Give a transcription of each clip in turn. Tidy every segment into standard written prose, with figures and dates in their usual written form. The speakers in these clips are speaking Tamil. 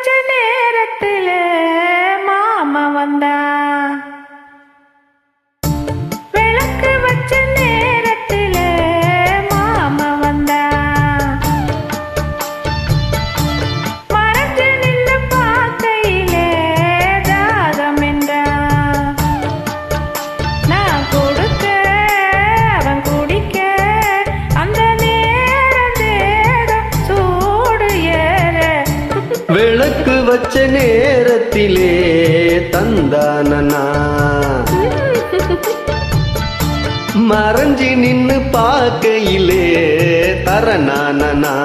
வச்ச நேரத்துல மாமா வந்தா, விளக்கு வச்ச நேரத்துல மாமா வந்தா, மறைஞ்சு நின்னு பார்க்கையிலே தாகம் என்றா, நான் கொடுக்க அவன் குடிக்க அந்த நேரம் தேகம் சூடு ஏற. விளக்கு வச்ச நேரத்திலே தந்தானனா, மறைஞ்சி நின்னு பார்க்கையிலே தரனானனா.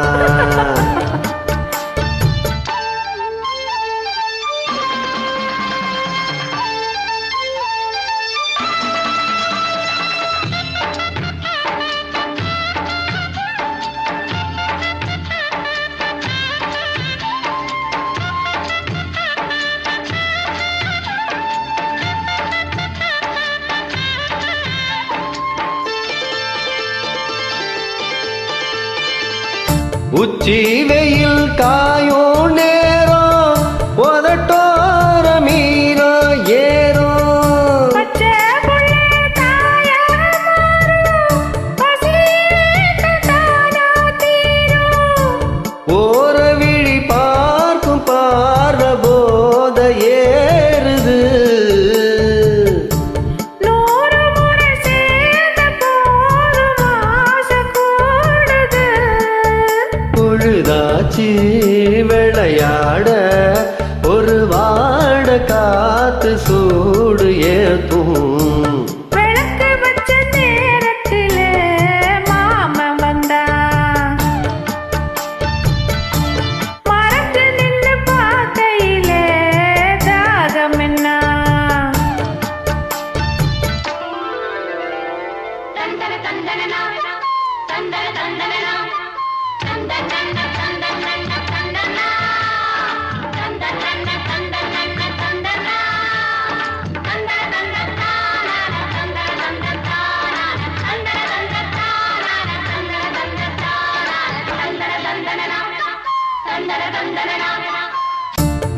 உச்சி வெயில் காயோ நேரம் உதட்டோர மீறோ ஏறோ, பச்சை புள்ள தாயா மாறும், பசியேற்று தானா தீரும். ஓர விழி பார்க்கும் பார்வ போத ஏறுது, 100 முறை சேர்ந்த போதும் ஆசை கூடுது. பொழுதாச்சி விளையாட ஒரு வாட காத்து சூடு ஏத்தும். விளக்கு வச்ச நேரத்திலே மாமன் வந்தா, மறைஞ்சு நின்னு பார்க்கையிலே தாகம் என்ன.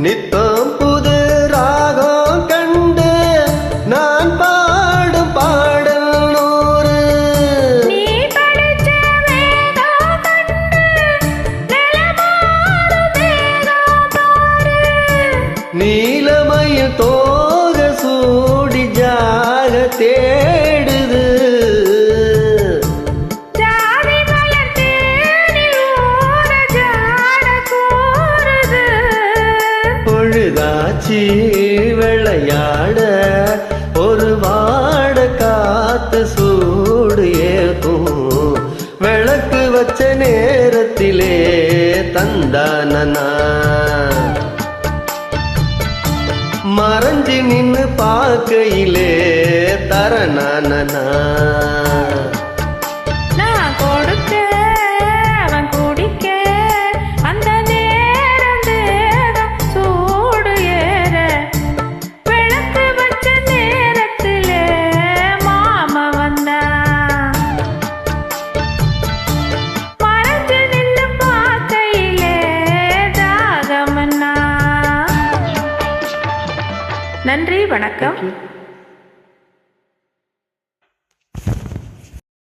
நித்தம் புது ராகம் கண்டு நான் பாடும் பாடல் 100. நீ படிச்ச வேதம் கண்டு நிலமாறும் தேகம் பாரு. நீலமயில் தோக சூடி ஜாக தேடுது, ஜாதி மலர் தேடி ஊர ஜாட கூறுது. பொழுதாச்சி விளையாட ஒரு வாட காத்து சூடு ஏத்தும். விளக்கு வச்ச நேரத்திலே தந்தானனா, மறைஞ்சி நின்னு பார்க்கையிலே தரனானனா. நான் கொடுக்க அவன் குடிக்க அந்த நேரம் தேகம் சூடு ஏற. விளக்கு வச்ச நேரத்திலே மாமா வந்தா, மறைஞ்சு நின்னு பார்க்கையிலே தாகமன்னா. நன்றி, வணக்கம்.